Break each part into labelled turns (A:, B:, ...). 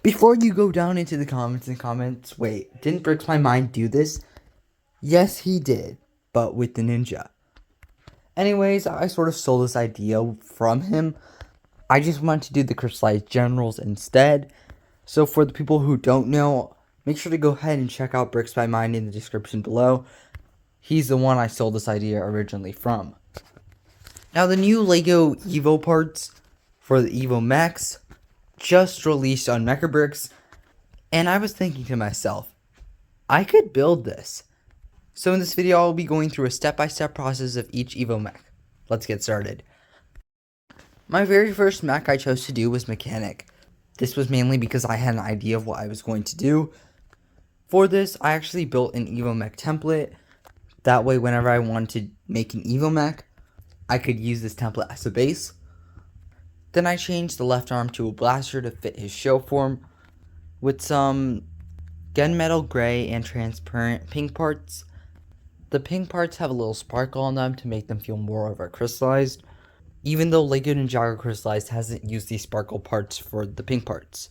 A: Before you go down into the comments, wait, didn't Bricks My Mind do this? Yes, he did, but with the ninja. Anyways, I sort of stole this idea from him. I just wanted to do the Crystalized Generals instead. So for the people who don't know, make sure to go ahead and check out Bricks by Mind in the description below. He's the one I stole this idea originally from. Now the new LEGO Evo parts for the Evo Mechs just released on Mechabricks, and I was thinking to myself, I could build this. So in this video, I'll be going through a step-by-step process of each Evo mech. Let's get started. My very first mech I chose to do was Mechanic. This was mainly because I had an idea of what I was going to do. For this, I actually built an Evo mech template. That way, whenever I wanted to make an Evo mech, I could use this template as a base. Then I changed the left arm to a blaster to fit his show form with some gunmetal gray and transparent pink parts. The pink parts have a little sparkle on them to make them feel more of a crystallized, even though LEGO Ninjago Crystalized hasn't used these sparkle parts for the pink parts.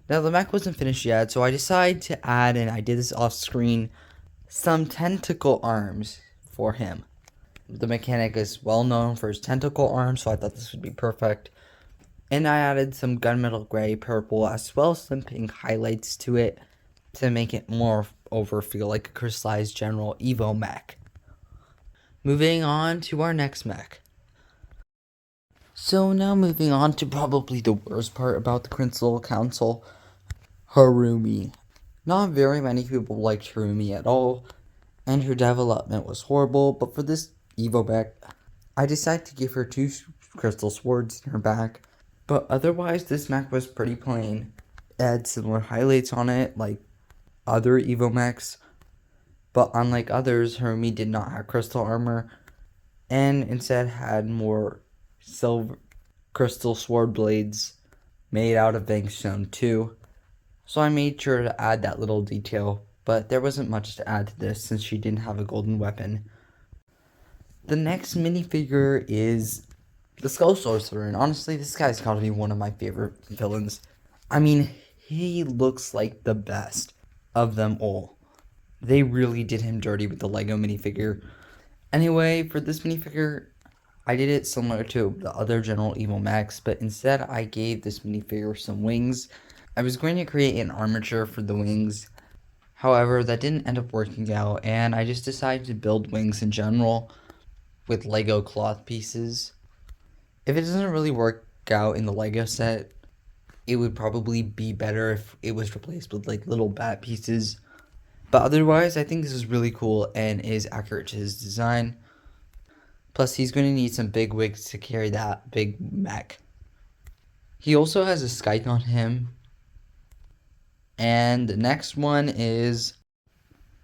A: Now the mech wasn't finished yet, so I decided to add, and I did this off screen, some tentacle arms for him. The Mechanic is well known for his tentacle arms, so I thought this would be perfect. And I added some gunmetal gray, purple, as well as some pink highlights to it to make it more over feel like a Crystalized General Evo mech. Moving on to our next mech. So now moving on to probably the worst part about the Crystal Council, Harumi. Not very many people liked Harumi at all, and her development was horrible, but for this Evo mech, I decided to give her 2 crystal swords in her back, but otherwise this mech was pretty plain. It had similar highlights on it like other Evo mechs, but unlike others, Harumi did not have crystal armor, and instead had more silver crystal sword blades made out of Bankstone too. So I made sure to add that little detail, but there wasn't much to add to this since she didn't have a golden weapon. The next minifigure is the Skull Sorcerer, and honestly, this guy's gotta be one of my favorite villains. I mean, he looks like the best of them all. They really did him dirty with the LEGO minifigure. Anyway, for this minifigure, I did it similar to the other General Evo mechs, but instead I gave this minifigure some wings. I was going to create an armature for the wings, however, that didn't end up working out, and I just decided to build wings in general with LEGO cloth pieces. If it doesn't really work out in the LEGO set, it would probably be better if it was replaced with like little bat pieces. But otherwise, I think this is really cool and is accurate to his design. Plus, he's going to need some big wigs to carry that big mech. He also has a scythe on him. And the next one is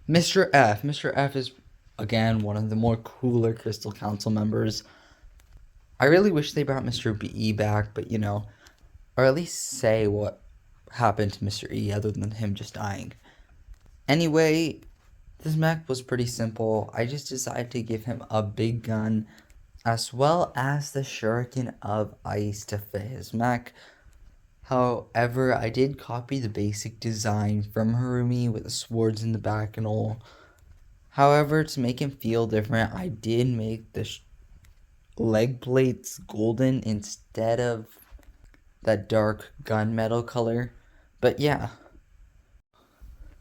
A: Mr. F. Mr. F is, again, one of the more cooler Crystal Council members. I really wish they brought Mr. B back, but you know, or at least say what happened to Mr. E other than him just dying. Anyway, this mech was pretty simple. I just decided to give him a big gun as well as the shuriken of ice to fit his mech. However, I did copy the basic design from Harumi with the swords in the back and all. However, to make him feel different, I did make the leg plates golden instead of that dark gunmetal color. But yeah.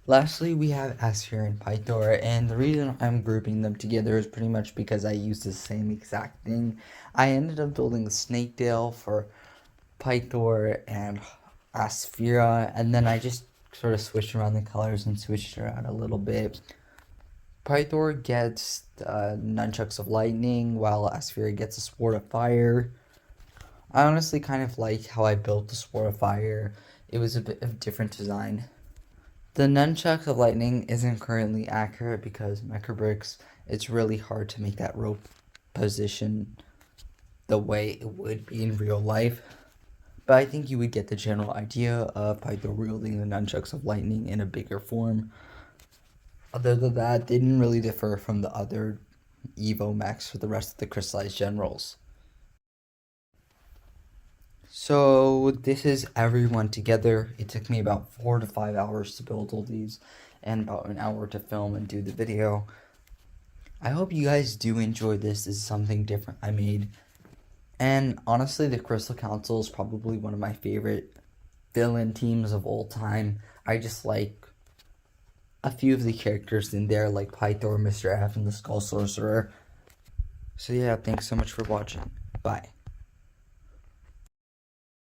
A: Lastly, we have Aspheera and Pythor, and the reason I'm grouping them together is pretty much because I used the same exact thing. I ended up building the Snakedale for Pythor and Aspheera, and then I just sort of switched around the colors and switched around a little bit. Pythor gets nunchucks of lightning, while Aspheera gets a sword of fire. I honestly kind of like how I built the sword of fire. It was a bit of different design. The nunchucks of lightning isn't currently accurate because Mechabricks, it's really hard to make that rope position the way it would be in real life. But I think you would get the general idea of Pythor wielding the nunchucks of lightning in a bigger form. Other than that, they didn't really differ from the other Evo mechs for the rest of the Crystalized Generals. So this is everyone together. It took me about 4 to 5 hours to build all these and about an hour to film and do the video. I hope you guys do enjoy this. This is something different I made. And honestly, the Crystal Council is probably one of my favorite villain teams of all time. I just like a few of the characters in there, like Pythor, Mr. F, and the Skull Sorcerer. So yeah, thanks so much for watching. Bye.